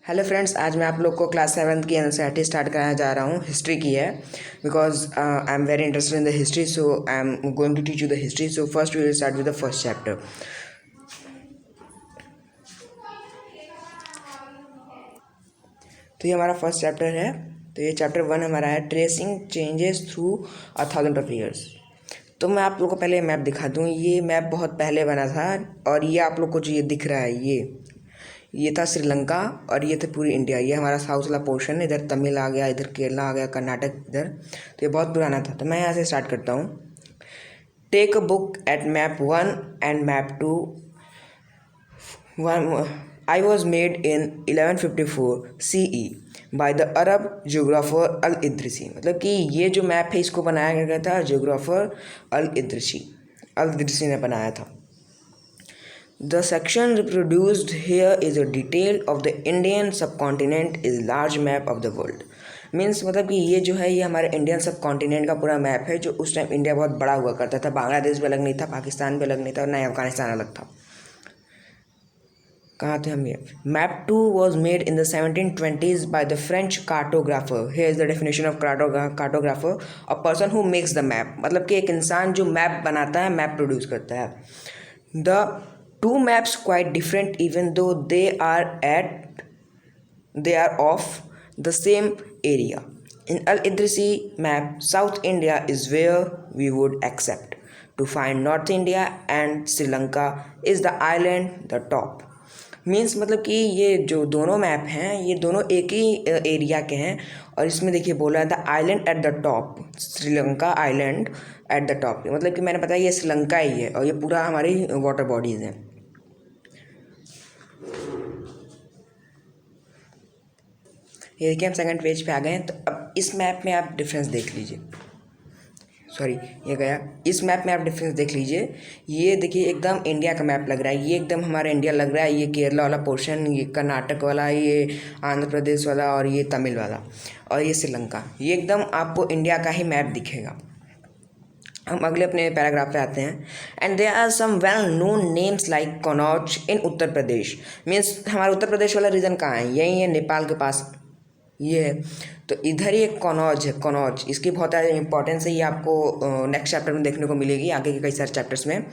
Hello friends, आज मैं आप लोग को क्लास 7th की एनसीईआरटी स्टार्ट कराने जा रहा हूँ। हिस्ट्री की है because I am very interested in the history, so I am going to teach you the history. So first we will start with the first chapter. तो ये हमारा फर्स्ट चैप्टर है। तो ये चैप्टर 1 हमारा है tracing changes through 1000 of years. तो मैं आप लोग को पहले मैप दिखा दूँ। ये मैप बहुत पहले बना था और ये आप लोग को जो ये दिख रहा है ये था श्रीलंका और ये थे पूरी इंडिया। ये हमारा साउथ वाला पोर्शन है, इधर तमिल आ गया, इधर केरला आ गया, कर्नाटक इधर। तो ये बहुत पुराना था। तो मैं यहाँ से स्टार्ट करता हूँ। Take a book at map 1 and map 2 I was made in 1154 CE by the Arab geographer Al Idrisi. मतलब कि ये जो मैप है इसको बनाया गया था जियोग्राफर अल इद्रिसी ने बनाया था। The section reproduced here is a detail of the Indian subcontinent is large map of the world। Means मतलब कि ये जो है ये हमारे इंडियन सब कॉन्टिनेंट का पूरा मैप है। जो उस टाइम इंडिया बहुत बड़ा हुआ करता था। बांग्लादेश भी अलग नहीं था, पाकिस्तान भी अलग नहीं था, और ना अफगानिस्तान अलग था। कहाँ थे हम? ये map 2 was made in the 1720s by the French cartographer. Here is the definition of cartographer, a person who makes the map. मतलब कि एक इंसान जो मैप बनाता है, मैप प्रोड्यूस करता है। The two maps quite different even though they are of the same area. In Al-Idrisi map, South India is where we would accept. To find North India and Sri Lanka is the island the top. Means मतलब कि ये जो दोनों map हैं ये दोनों एक ही area के हैं। और इसमें देखिए बोला है the island at the top, Sri Lanka island at the top. मतलब कि मैंने बताया ये श्रीलंका ही है और ये पूरा हमारी वाटर बॉडीज़ हैं। ये देखिए हम सेकंड पेज पे आ गए हैं। तो अब इस मैप में आप डिफरेंस देख लीजिए। सॉरी, ये गया। इस मैप में आप डिफरेंस देख लीजिए। ये देखिए एकदम इंडिया का मैप लग रहा है। ये एकदम हमारा इंडिया लग रहा है। ये केरला वाला पोर्शन, ये कर्नाटक वाला, ये आंध्र प्रदेश वाला और ये तमिल वाला और ये श्रीलंका। ये एकदम आपको इंडिया का ही मैप दिखेगा। हम अगले अपने पैराग्राफ पे आते हैं। And there are some well known names like Kannauj in Uttar Pradesh. Means हमारा उत्तर प्रदेश वाला रीजन कहाँ है? यही है, नेपाल के पास ये है। तो इधर ही एक कनौज है। कनौज इसकी बहुत ज़्यादा इंपॉर्टेंस है। ये आपको नेक्स्ट चैप्टर में देखने को मिलेगी, आगे के कई सारे चैप्टर्स में।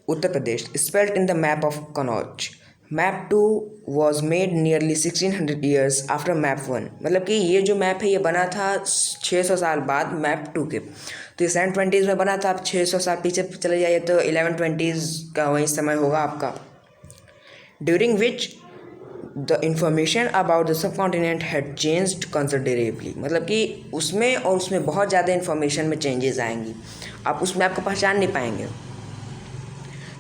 Uttar Pradesh spelled in the map of Kannauj. Map 2 was made nearly 1600 years after map 1। मतलब कि ये जो मैप है ये बना था 600 साल बाद मैप 2 के। तो ये 720s में बना था। आप 600 साल पीछे चले जाइए तो 1120s का वही समय होगा आपका। During which the information about the sub continent had changed considerably. मतलब कि उसमें और उसमें बहुत ज़्यादा इन्फॉर्मेशन में चेंजेस आएंगी। आप उस मैप को पहचान नहीं पाएंगे।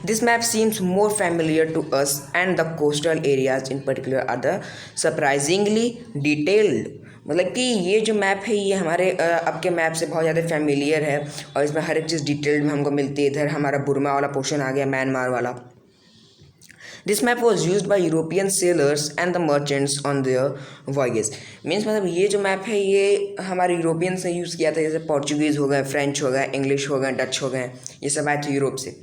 This map seems more familiar to us and the coastal areas in particular are the surprisingly detailed. मतलब कि ये जो मैप है ये हमारे अब के मैप से बहुत ज़्यादा फैमिलियर है और इसमें हर एक चीज़ डिटेल्ड में हमको मिलती है। इधर हमारा बुरमा वाला पोर्शन आ गया, म्यांमार वाला। This map was use by European sailors and the merchants on their voyage. Means मतलब ये जो मैप है ये हमारे यूरोपियन से यूज़ किया था। जैसे पोर्चुगीज़ हो गए, फ्रेंच हो गए, इंग्लिश हो गए, डच हो गए, ये सब आए थे यूरोप से।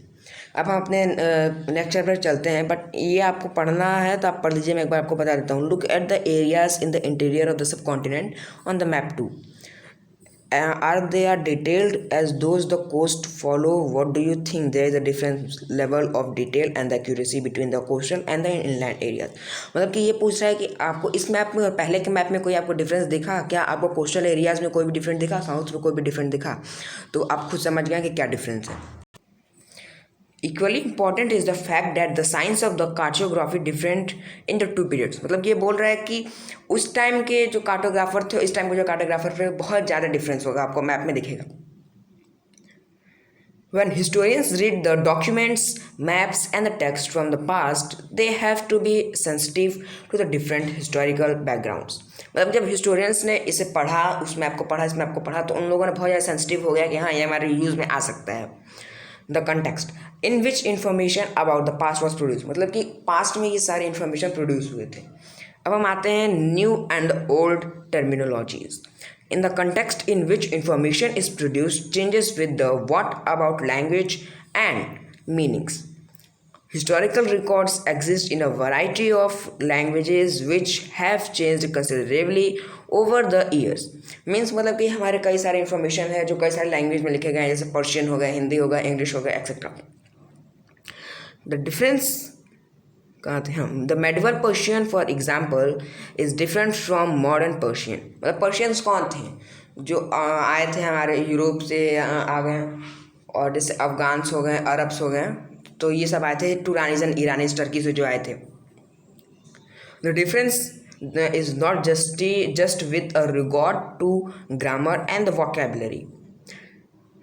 अब हम अपने नेक्स्ट चैप्टर चलते हैं, बट ये आपको पढ़ना है तो आप पढ़ लीजिए। मैं एक बार आपको बता देता हूँ। Look at the areas in the interior of the sub continent on the map 2। Are they are detailed as those the coast follow? What do you think there is a different level of detail and the accuracy between the coastal and the inland areas? मतलब कि ये पूछ रहा है कि आपको इस map में और पहले के मैप में कोई आपको डिफरेंस दिखा क्या? आपको कोस्टल एरियाज में कोई भी डिफरेंस दिखा, साउथ में कोई भी डिफरेंस दिखा? तो आप खुद समझ गए कि क्या डिफरेंस है। Equally important is the fact that the science of the cartography different in the 2 periods. मतलब ये बोल रहा है कि उस टाइम के जो कार्टोग्राफर थे, इस टाइम के जो कार्टोग्राफर थे, बहुत ज़्यादा डिफरेंस होगा, आपको मैप में दिखेगा। When historians read the documents, maps and the text from the past, they have to be sensitive to the different historical backgrounds। मतलब जब हिस्टोरियंस ने इसे पढ़ा, उस मैप को पढ़ा, इस मैप को पढ़ा, तो उन लोगों ने बहुत ज़्यादा सेंसिटिव हो गया कि हाँ ये हमारे यूज़ में आ सकता है। The context in which information about the past was produce. मतलब कि पास्ट में ये सारे इंफॉर्मेशन प्रोड्यूस हुए थे। अब हम आते हैं new and old terminologies. In the context in which information is produced changes with the what about language and meanings. Historical records exist in a variety of languages which have changed considerably over the years. Means मतलब कि हमारे कई सारे information है जो कई सारे language में लिखे गए हैं, जैसे पर्शियन हो गया, हिंदी हो गया, इंग्लिश हो गया, एक्सेट्रा. द डिफरेंस कहाँ थे हम. The medieval Persian for example is different from modern Persian. मतलब पर्शियंस कौन थे जो आए थे हमारे यूरोप से आ गए, और जैसे अफगान्स हो गए, अरब्स हो गए, तो ये सब आए थे टूरानीज एंड ईरानीज, टर्की से जो आए थे. The difference is not just with a regard to grammar and the vocabulary.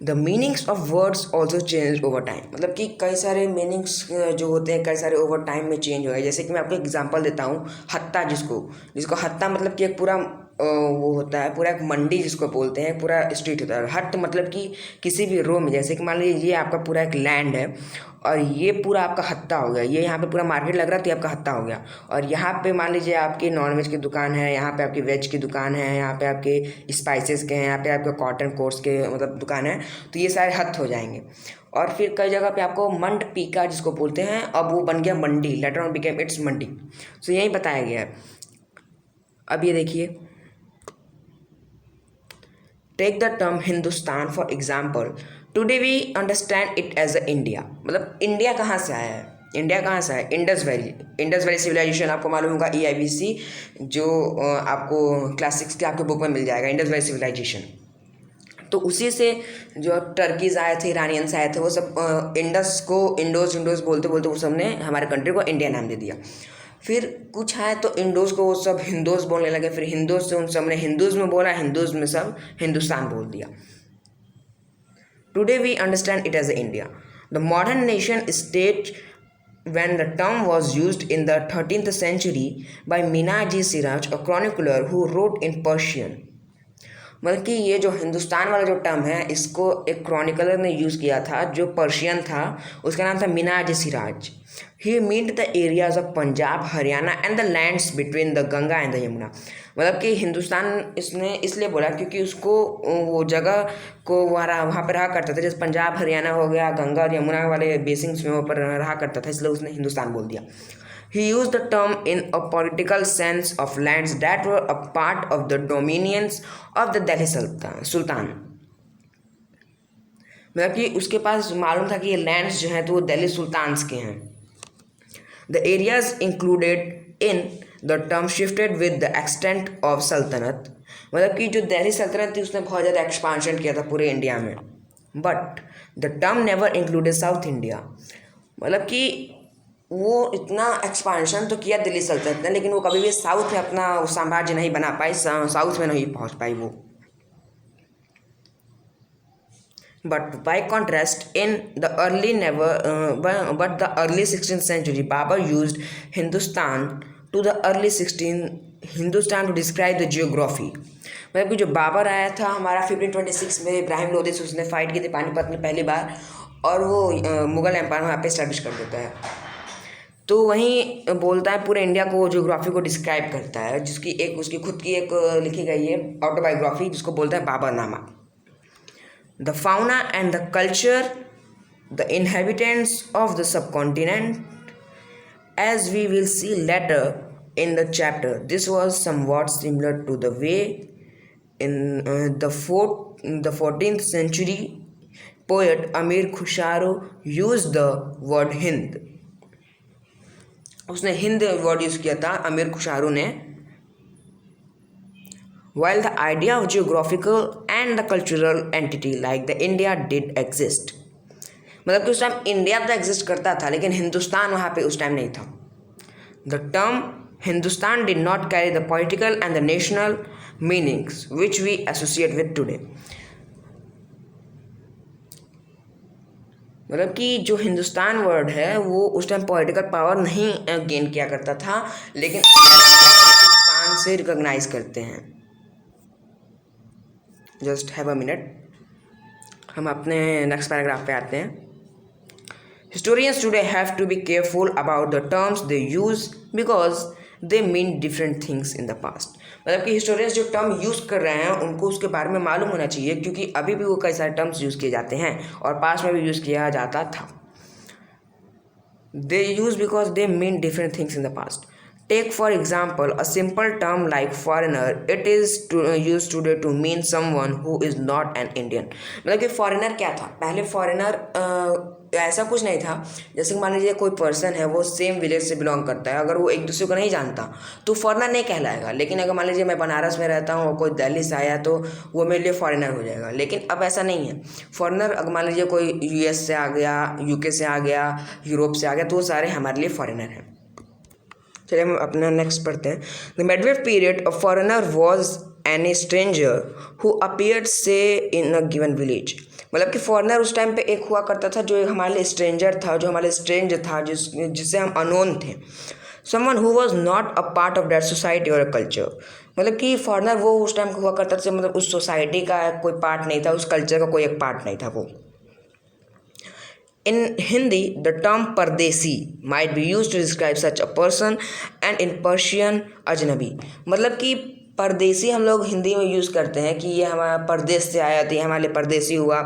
The meanings of words also change over time. मतलब कि कई सारे मीनिंग्स जो होते हैं कई सारे ओवर टाइम में चेंज हो गए. जैसे कि मैं आपको एग्जांपल देता हूँ, हत्ता, जिसको हत्ता मतलब कि एक पूरा वो होता है, पूरा एक मंडी जिसको बोलते हैं, पूरा स्ट्रीट होता है. हट मतलब कि किसी भी रो में, जैसे कि मान लीजिए ये आपका पूरा एक लैंड है और ये पूरा आपका हत्ता हो गया, ये यहाँ पे पूरा मार्केट लग रहा है तो ये आपका हत्ता हो गया. और यहाँ पे मान लीजिए आपकी नॉनवेज की दुकान है, यहाँ पे आपकी वेज की दुकान है, यहाँ पे आपके स्पाइसेस के हैं, यहाँ पे आपके कॉटन कोट्स के मतलब दुकान है, तो ये सारे हत्त हो जाएंगे. और फिर कई जगह पे आपको मंड पीका जिसको बोलते हैं, अब वो बन गया mandi, later on became its mandi. So यही बताया गया है. अब ये देखिए, take the term Hindustan for example. Today we understand it as a India. मतलब इंडिया कहाँ से आया है, इंडिया कहाँ से आया? Indus valley civilization. आपको मालूम होगा EIVC, जो आपको क्लासिक्स के आपके बुक में मिल जाएगा, इंडस वैली सिविलाइजेशन. तो उसी से जो टर्कीज आए थे, ईरानियंस आए थे, वो सब इंडस को इंडोज बोलते बोलते उस सब ने हमारे कंट्री को इंडिया नाम दे दिया. फिर कुछ आए तो इंडोज को वो सब हिंदोज बोलने लगे, फिर हिंदोज से उन सब ने हिंदूज में बोला, हिंदूज में सब हिंदुस्तान बोल दिया. Today we understand it as India. The modern nation state when the term was used in the 13th century by Minaji Siraj, a chronicler who wrote in Persian. मतलब कि ये जो हिंदुस्तान वाला जो टर्म है, इसको एक क्रॉनिकलर ने यूज़ किया था जो पर्शियन था, उसका नाम था Minhaj Siraj. He meant the areas of Punjab, Haryana and the lands between the Ganga and the Yamuna. मतलब कि हिंदुस्तान इसने इसलिए बोला क्योंकि उसको वो जगह को वहाँ पर रहा करता था, जैसे पंजाब हरियाणा हो गया, गंगा और यमुना वाले बेसिंग्स में वहाँ पर रहा करता था, इसलिए उसने हिंदुस्तान बोल दिया. He used the term in a political sense of lands that were a part of the dominions of the Delhi Sultan. मतलब कि उसके पास मालूम था कि ये लैंड्स जो हैं तो वो दिल्ली सुल्तान्स के हैं. The areas included in the term shifted with the extent of सल्तनत. मतलब कि जो दिल्ली सल्तनत थी उसने बहुत ज़्यादा एक्सपांशन किया था पूरे इंडिया में. But the term never included South India. मतलब कि वो इतना एक्सपांशन तो किया दिल्ली सल्तनत ने, लेकिन वो कभी भी साउथ में अपना साम्राज्य नहीं बना पाई, साउथ में नहीं पहुंच पाई वो. But by contrast in the early but the early 16th century Babur used Hindustan to the early 16 to describe the geography. मतलब कि जो बाबर आया था हमारा 1526 में, इब्राहिम लोधी से उसने फाइट की थी पानीपत में पहली बार, और वो मुगल एम्पायर वहाँ पे स्टैब्लिश कर देता है. तो वहीं बोलता है पूरे इंडिया को, ज्योग्राफी को डिस्क्राइब करता है, जिसकी एक उसकी खुद की एक लिखी गई है ऑटोबायोग्राफी, जिसको बोलता है Baburnama. The fauna and the culture, the inhabitants of the subcontinent, as we will see later in the chapter, this was somewhat similar to the way in the 14th century poet Amir Khusrau use the word Hind. उसने Hind word use किया था अमीर खुशारू ने. While the idea of geographical and the cultural entity like the India did exist. मतलब कि उस time India तो exist करता था लेकिन हिंदुस्तान वहाँ पे उस टाइम नहीं था. The term Hindustan did not carry the political and the national meanings which we associate with today. मतलब कि जो हिंदुस्तान वर्ड है वो उस टाइम पॉलिटिकल पावर नहीं गेन किया करता था, लेकिन हिंदुस्तान से रिकॉग्नाइज करते हैं. जस्ट हैव अ मिनट, हम अपने नेक्स्ट पैराग्राफ पे आते हैं. Historians today have to be careful about the terms they use because they mean different things in the past. मतलब कि हिस्टोरियंस जो टर्म यूज़ कर रहे हैं उनको उसके बारे में मालूम होना चाहिए, क्योंकि अभी भी वो कई सारे टर्म्स यूज़ किए जाते हैं और पास्ट में भी यूज़ किया जाता था. They use because they mean different things in the past. Take for example a simple term like foreigner. It is used today to mean someone who is not an Indian. मतलब कि foreigner क्या था? पहले foreigner ऐसा कुछ नहीं था. जैसे मान लीजिए कोई पर्सन है वो सेम विलेज से बिलोंग करता है, अगर वो एक दूसरे को नहीं जानता तो फॉरेनर नहीं कहलाएगा. लेकिन अगर मान लीजिए मैं बनारस में रहता हूँ और कोई दिल्ली से आया तो वो मेरे लिए फॉरेनर हो जाएगा. लेकिन अब ऐसा नहीं है. फॉरेनर अगर मान लीजिए कोई यूएस से आ गया, यूके से आ गया, यूरोप से आ गया, तो वो सारे हमारे लिए फॉरेनर हैं. चलिए हम अपना नेक्स्ट पढ़ते हैं. The medieval period, a foreigner was an stranger who appeared say in a given village. मतलब कि फॉरेनर उस टाइम पे एक हुआ करता था जो हमारे लिए स्ट्रेंजर था, जो हमारे स्ट्रेंज था, जिससे हम अनोन थे. Someone who was not a part of that society और अ कल्चर. मतलब कि फॉरेनर वो उस टाइम हुआ करता था, मतलब उस सोसाइटी का कोई पार्ट नहीं था, उस कल्चर का कोई एक पार्ट नहीं था वो. In Hindi, the term Pardesi might be used to describe such a person, and in Persian, Ajnabi. मतलब कि परदेसी हम लोग हिंदी में यूज़ करते हैं कि ये हमारा परदेश से आया था, ये हमारे लिए परदेसी हुआ.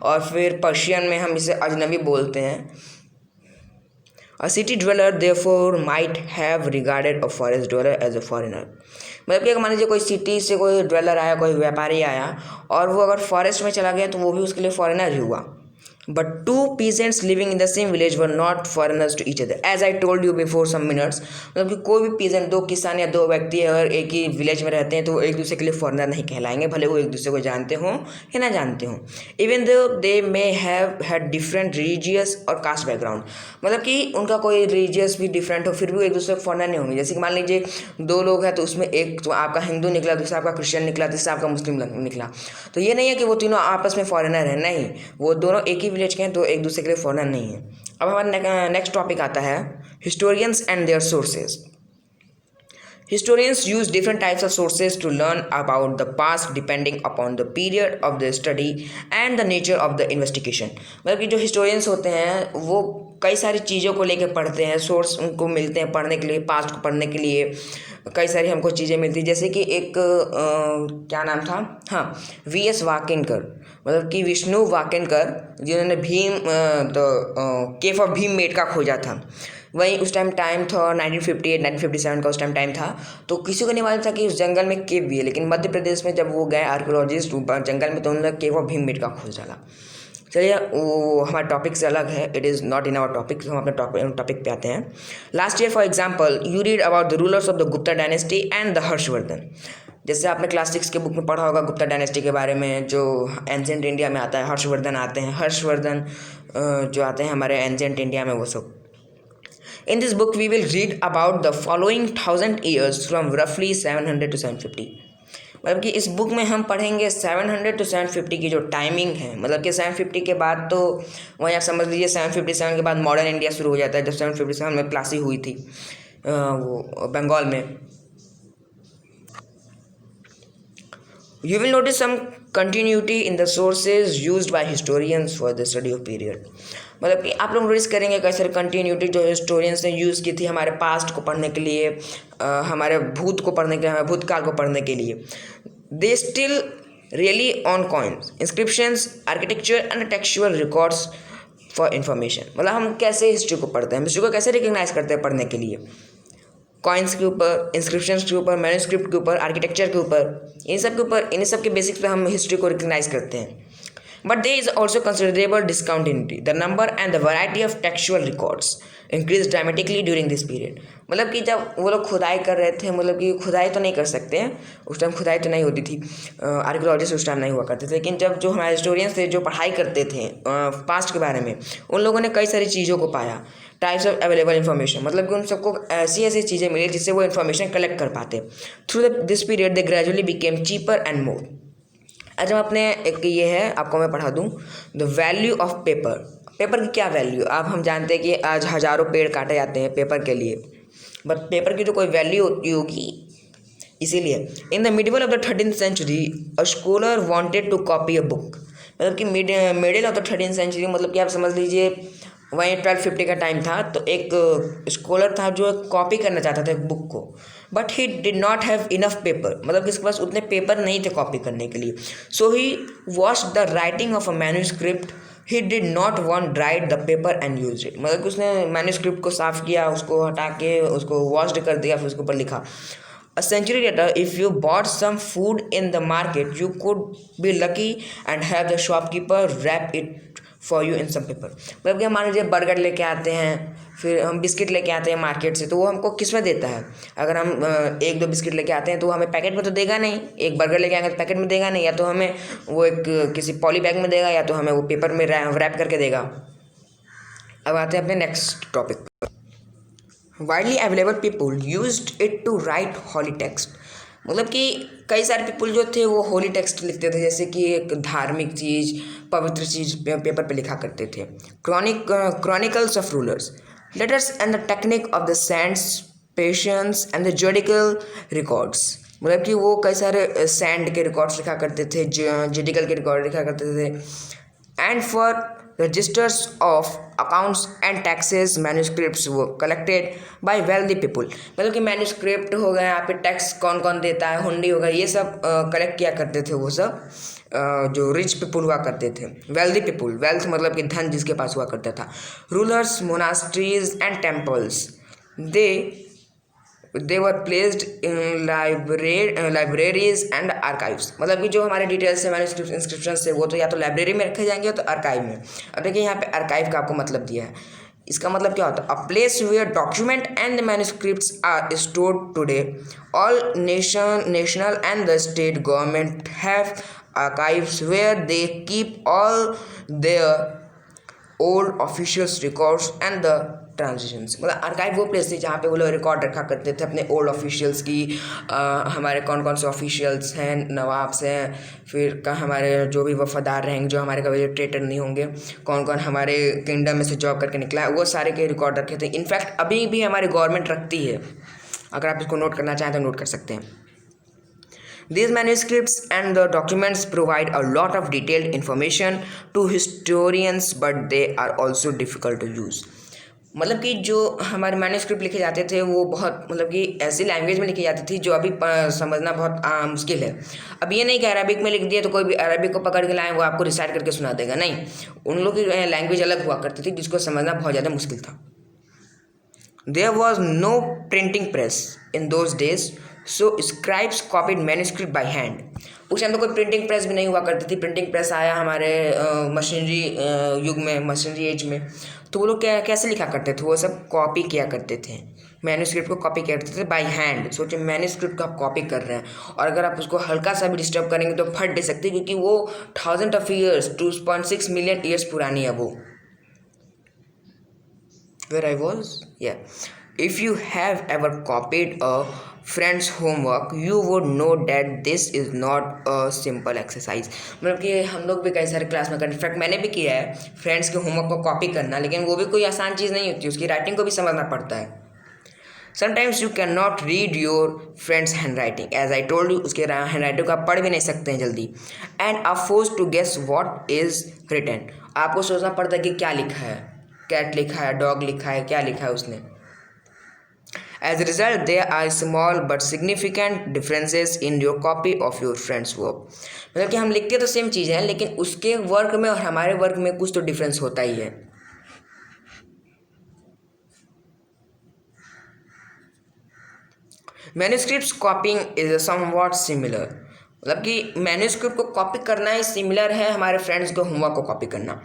और फिर पर्शियन में हम इसे अजनबी बोलते हैं. A city dweller therefore might have regarded a forest dweller as a foreigner. मतलब कि अगर मान लीजिए कोई सिटी से कोई ड्वेलर आया, कोई व्यापारी आया और वो अगर फॉरेस्ट में चला गया तो वो भी उसके लिए फॉरेनर ही हुआ. But two peasants living in the same village were not foreigners to each other. As I told you before some minutes, मतलब कि कोई भी peasant, दो किसान या दो व्यक्ति अगर एक ही विलेज में रहते हैं तो वो एक दूसरे के लिए फॉरेनर नहीं कहलाएंगे, भले वो एक दूसरे को जानते हों या ना जानते हों. Even though they may have had different religious और कास्ट बैकग्राउंड. मतलब कि उनका कोई रिलीजियस भी डिफरेंट हो, फिर भी एक दूसरे को फॉरेनर नहीं होंगे. जैसे कि मान लीजिए दो लोग हैं तो उसमें एक तो आपका हिंदू निकला, दूसरा आपका क्रिश्चियन निकला, तीसरा आपका मुस्लिम निकला, तो ये नहीं है कि वो तीनों आपस में फॉरेनर हैं. नहीं, वो दोनों एक ही विलेज के हैं तो एक दूसरे के लिए फॉरेनर नहीं है. अब हमारा नेक्स्ट टॉपिक आता है historians and their sources. Historians use different types of sources to learn about the past depending upon the period of the study and the nature of the investigation. मतलब कि जो historians होते हैं वो कई सारी चीज़ों को लेकर पढ़ते हैं, सोर्स उनको मिलते हैं पढ़ने के लिए, पास्ट को पढ़ने के लिए कई सारी हमको चीज़ें मिलती हैं. जैसे कि एक क्या नाम था, हाँ, V.S. वाकेनकर, मतलब कि विष्णु वाकेनकर, जिन्होंने भीम केव ऑफ भीम मेटका खोजा था. वहीं उस टाइम था 1958 1957 का उस टाइम था. तो किसी को नहीं मालूम था कि उस जंगल में केव भी है. लेकिन मध्य प्रदेश में जब वो गए आर्कियोलॉजिस्ट जंगल में तो उन्होंने केव ऑफ भीम मेटका खोज डाला. चलिए वो हमारे टॉपिक से अलग है, it is not in our topic. हम अपने टॉपिक पे आते हैं. Last year for example you read about the rulers of the Gupta dynasty and the Harshvardhan. जैसे आपने क्लास 6 के बुक में पढ़ा होगा गुप्ता डायनेस्टी के बारे में, जो एंशिएंट इंडिया में आता है. हर्षवर्धन आते हैं, हर्षवर्धन जो आते हैं हमारे एंशिएंट इंडिया में, वो सब. In this book we will read about the following 1000 years from roughly 700 to 750. मतलब कि इस बुक में हम पढ़ेंगे 700 to 750 की जो टाइमिंग है. मतलब कि 750 के बाद तो वहीं आप समझ लीजिए 757 के बाद मॉडर्न इंडिया शुरू हो जाता है. जब 757 में प्लासी हुई थी वो बंगाल में. You will notice some continuity in the sources used by historians for the study of period. मतलब कि आप लोग नोटिस करेंगे कई सारी कंटिन्यूटी जो हिस्टोरियंस ने यूज़ की थी हमारे पास्ट को पढ़ने के लिए, हमारे भूत को पढ़ने के लिए, हमारे भूतकाल को पढ़ने के लिए. They still really on coins, inscriptions, architecture and textual records for information. मतलब हम कैसे हिस्ट्री को पढ़ते हैं, हिस्ट्री को कैसे रिकग्नाइज करते हैं पढ़ने के लिए. कॉइन्स के ऊपर, इंस्क्रिप्शंस के ऊपर, मैन्युस्क्रिप्ट के ऊपर, आर्किटेक्चर के ऊपर, इन सब के बेसिक्स पे हम हिस्ट्री को रिकग्नाइज करते हैं. But there is also considerable discontinuity. The number and the variety of textual records increased dramatically during this period. मतलब कि जब वो लोग खुदाई कर रहे थे, मतलब कि खुदाई तो नहीं कर सकते हैं उस टाइम, खुदाई तो नहीं होती थी, आर्कियोलॉजिस्ट उस टाइम नहीं हुआ करते थे. लेकिन जब जो हमारे हिस्टोरियंस थे जो पढ़ाई करते थे पास्ट के बारे में, उन लोगों ने कई सारी चीज़ों को पाया. टाइप्स ऑफ अवेलेबल इन्फॉर्मेशन, मतलब कि उन सबको ऐसी चीज़ें मिली जिससे वो इन्फॉर्मेशन कलेक्ट कर पाते. Through this period they gradually became cheaper and more. आज हम अपने एक ये है, आपको मैं पढ़ा दूँ the value of paper. Paper की क्या वैल्यू, आप हम जानते हैं कि आज हज़ारों पेड़ काटे जाते हैं पेपर के लिए, बट पेपर की तो कोई वैल्यू होती होगी. इसीलिए in the middle of the 13th century a scholar wanted to copy a book. मतलब कि middle of the 13th century, मतलब कि आप समझ लीजिए वहीं 1250 का टाइम था. तो एक स्कॉलर था जो कॉपी करना चाहता था एक बुक को, but he did not have enough paper. मतलब कि इसके पास उतने पेपर नहीं थे कॉपी करने के लिए. So he watched the writing of a manuscript he did not one dried the paper and use it, मतलब कि उसने मैन्यूस्क्रिप्ट को साफ किया, उसको हटा के उसको वॉश्ड कर दिया, फिर उसके ऊपर लिखा। A century later, if you bought some food in the market, you could be lucky and have the shopkeeper wrap it for you in some paper. मतलब कि मान लीजिए बर्गर लेके आते हैं, फिर हम बिस्किट लेके आते हैं मार्केट से, तो वो हमको किस में देता है? अगर हम एक दो बिस्किट लेके आते हैं तो वो हमें पैकेट में तो देगा नहीं, एक बर्गर लेके आएंगे तो पैकेट में देगा नहीं, या तो हमें वो एक किसी पॉली बैग में देगा, या तो हमें वो पेपर में रैप करके देगा। अब आते हैं अपने नेक्स्ट टॉपिक पर। Widely available people used it to write holy text, मतलब कि कई सारे पीपल जो थे वो होली टेक्स्ट लिखते थे, जैसे कि एक धार्मिक चीज़, पवित्र चीज़ पेपर पे लिखा करते थे। Chronicles of rulers, letters and the technique of the Sands, patience and the judicial records, मतलब कि वो कई सारे सैंड के रिकॉर्ड्स लिखा करते थे, जुडिकल के रिकॉर्ड लिखा करते थे। And for registers of accounts and taxes manuscripts were collected by wealthy people, मतलब कि मैन्यूस्क्रिप्ट हो गए, यहाँ पे टैक्स कौन कौन देता है, हुंडी हो गया, ये सब कलेक्ट किया करते थे वो सब जो रिच पीपुल हुआ करते थे। वेल्दी पीपुल, वेल्थ मतलब कि धन जिसके पास हुआ करता था। Rulers, monasteries and temples, they were placed in libraries and archives, मतलब कि जो हमारे डिटेल्स है मैन्यूस्क्रिप्ट इंस्क्रिप्शन से वो तो या तो लाइब्रेरी में रखे जाएंगे या तो आर्काइव में। अब देखिए यहाँ पे आर्काइव का आपको मतलब दिया है, इसका मतलब क्या होता है? A place where document and the manuscripts are stored today. All national and the state government have archives where they keep all their old officials records and the transitions, मतलब आर्काइव वो प्लेस थी जहाँ पे वो लोग record रखा करते थे अपने ओल्ड ऑफिशियल्स की, हमारे कौन कौन से ऑफिशियल्स हैं, नवाब्स हैं, फिर हमारे जो भी वफादार रहेंगे, जो हमारे कभी ट्रेटर नहीं होंगे, कौन कौन हमारे किंगडम में से जॉब करके निकला है, वो सारे के रिकॉर्ड रखे थे। इनफैक्ट अभी भी हमारी गवर्नमेंट रखती है, अगर आप इसको नोट करना चाहें तो नोट कर सकते हैं। These manuscripts and the documents provide a lot of detailed information to historians, but they are also difficult to use. मतलब कि जो हमारे मैन्यूस्क्रिप्ट लिखे जाते थे वो बहुत, मतलब कि ऐसी लैंग्वेज में लिखी जाती थी जो अभी समझना बहुत मुश्किल है। अब ये नहीं कि अरबिक में लिख दिए तो कोई भी अरबिक को पकड़ के लाए वो आपको रिसाइट करके सुना देगा, नहीं, उन लोग की लैंग्वेज अलग हुआ करती थी जिसको समझना बहुत ज़्यादा मुश्किल था। There was no printing press in those days, so scribes copied manuscript by hand. उस टाइम तो कोई प्रिंटिंग प्रेस भी नहीं हुआ करती थी। प्रिंटिंग प्रेस आया हमारे मशीनरी युग में, मशीनरी एज में, तो वो लोग कैसे लिखा करते थे? वो सब कॉपी किया करते थे, मैन्यूस्क्रिप्ट को कॉपी करते थे बाय हैंड। सोचिए मैन्यूस्क्रिप्ट को आप कॉपी कर रहे हैं और अगर आप उसको हल्का सा भी डिस्टर्ब करेंगे तो फट दे सकते, क्योंकि वो 1000 of years, 2.6 million years पुरानी है वो। Where I was? Yeah. If you have ever copied a friend's homework, you would know that this is not a simple exercise. मतलब कि हम लोग भी कई सारे क्लास में करते, इनफैक्ट मैंने भी किया है फ्रेंड्स के होमवर्क को कॉपी करना, लेकिन वो भी कोई आसान चीज़ नहीं होती, उसकी राइटिंग को भी समझना पड़ता है। Sometimes you cannot read your friend's handwriting, as I told you, उसके हैंडराइटिंग को आप पढ़ भी नहीं सकते हैं जल्दी, and are forced to guess what is written. आपको सोचना पड़ता है कि क्या लिखा है, कैट लिखा है, डॉग लिखा है, क्या लिखा है उसने। As a result, there are small but significant differences in your copy of your friend's work. मतलब कि हम लिखते तो सेम चीज़ है, लेकिन उसके वर्क में और हमारे वर्क में कुछ तो डिफरेंस होता ही है। मैन्यूस्क्रिप्ट्स कॉपिंग इज समवॉट सिमिलर, मतलब कि मैन्यूस्क्रिप्ट को कॉपी करना ही सिमिलर है हमारे फ्रेंड्स को होमवर्क को कॉपी करना।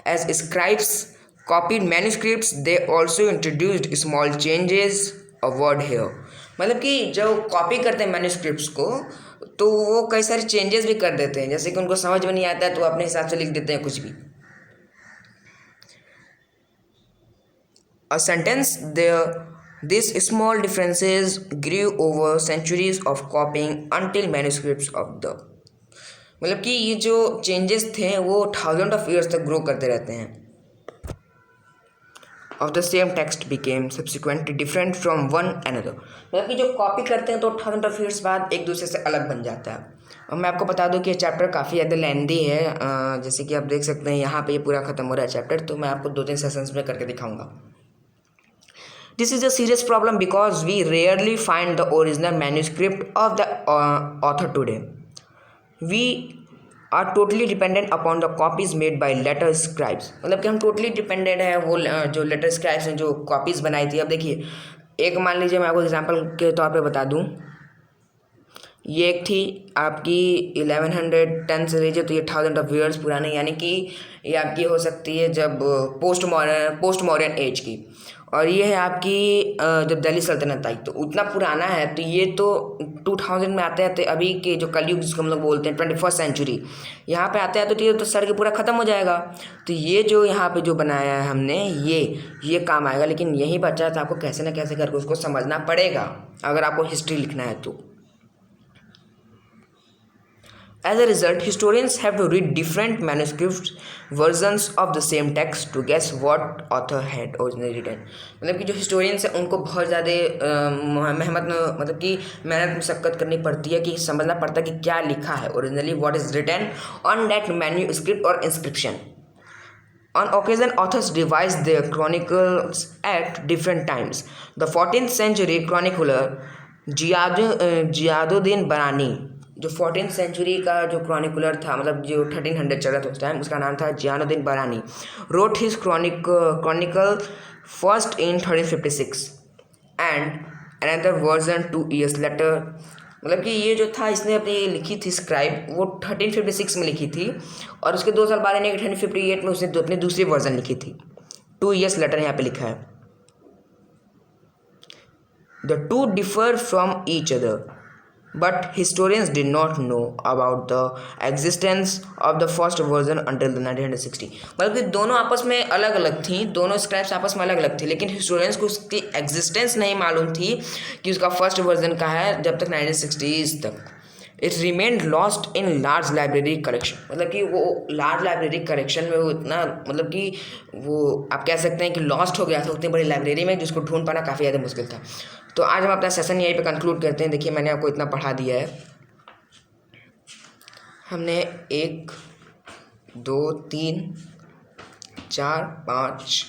As scribes copied manuscripts, they also introduced small changes a word here, मतलब कि जब कॉपी करते हैं मैन्यूस्क्रिप्ट्स को तो वो कई सारे चेंजेस भी कर देते हैं, जैसे कि उनको समझ में नहीं आता है तो अपने हिसाब से लिख देते हैं कुछ भी। A sentence there, these small differences grew over centuries of copying until manuscripts of the, मतलब कि ये जो चेंजेस थे वो 1000 of years तक ग्रो करते रहते हैं। of the same text became subsequently different from one another, मतलब कि जो कॉपी करते हैं तो 1000 of years बाद एक दूसरे से अलग बन जाता है। और मैं आपको बता दूं कि ये चैप्टर काफ़ी ज़्यादा लेंदी है, जैसे कि आप देख सकते हैं यहाँ पे ये पूरा ख़त्म हो रहा है चैप्टर, तो मैं आपको 2-3 सेशंस में करके दिखाऊंगा। This is a serious problem because we rarely find the original manuscript of the author today. We are totally dependent upon the copies made by later scribes, मतलब कि हम टोटली डिपेंडेंट है वो जो लेटर स्क्राइब्स हैं जो copies बनाई थी। अब देखिए एक मान लीजिए मैं आपको एग्जांपल के तौर पे बता दूं, ये एक थी आपकी 1110 सीरीज है, तो ये 1000 ऑफ ईयर्स पुरानी, यानी कि ये आपकी हो सकती है जब पोस्ट मॉडर्न एज की। और ये है आपकी जब दिल्ली सल्तनत आई, तो उतना पुराना है। तो ये तो 2000 में आते आते अभी के जो कलयुग जिसको हम लोग बोलते हैं 21st सेंचुरी, यहाँ पे आते आते तो ये तो सड़ के पूरा ख़त्म हो जाएगा। तो ये जो यहाँ पे जो बनाया है हमने ये काम आएगा, लेकिन यही बचा है तो आपको कैसे ना कैसे करके उसको समझना पड़ेगा अगर आपको हिस्ट्री लिखना है तो। As a result, historians have to read different manuscript versions of the same text to guess what author had originally written। मतलब कि जो हिस्टोरियंस हैं उनको बहुत ज़्यादा मेहनत मशक्क़त करनी पड़ती है कि समझना पड़ता है कि क्या लिखा है originally, what is written on that manuscript और inscription. On occasion, authors revised their chronicles at different times. The 14th century chronicler जियादुद्दीन बरानी, जो 14th सेंचुरी का जो क्रॉनिकुलर था, मतलब जो 1300 चल रहा था उस टाइम, उसका नाम था Ziauddin Barani, wrote his chronicle first in 1356 and another version 2 years later. मतलब कि ये जो था इसने अपनी लिखी थी स्क्राइब, वो 1356 में लिखी थी, और उसके 2 साल बाद यानी 1358 में उसने अपनी दूसरी वर्जन लिखी थी। 2 years लेटर यहाँ पे लिखा है। The two differ from each other, but historians did not know about the existence of the first version until the 1960। मतलब कि दोनों आपस में अलग अलग थी, दोनों स्क्राइब्स आपस में अलग अलग थी, लेकिन हिस्टोरियंस को उसकी एग्जिस्टेंस नहीं मालूम थी कि उसका फर्स्ट वर्जन का है जब तक 1960s तक। It remained lost in large library collection, मतलब कि वो लार्ज लाइब्रेरी कलेक्शन में वो इतना, मतलब कि वो आप कह सकते हैं कि लॉस्ट हो गया था उतनी बड़ी लाइब्रेरी में, जिसको ढूंढ पाना काफ़ी ज़्यादा मुश्किल था। तो आज हम अपना सेशन यहीं पे कंक्लूड करते हैं। देखिए मैंने आपको इतना पढ़ा दिया है, हमने 1 2 3 4 5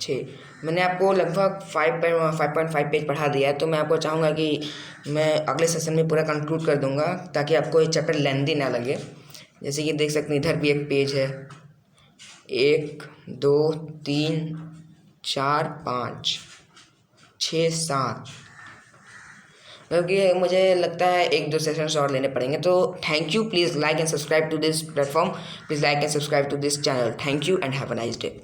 6 मैंने आपको लगभग 5.5 पेज पढ़ा दिया है। तो मैं आपको चाहूँगा कि मैं अगले सेशन में पूरा कंक्लूड कर दूँगा ताकि आपको ये चैप्टर लेंदी ना लगे। जैसे कि देख सकते हैं इधर भी एक पेज है, 1 2 3 4 5 6 7, मतलब कि मुझे लगता है 1-2 सेशंस और लेने पड़ेंगे। तो thank you, please like and subscribe to this platform, please like and subscribe to this channel. Thank you and have a nice day.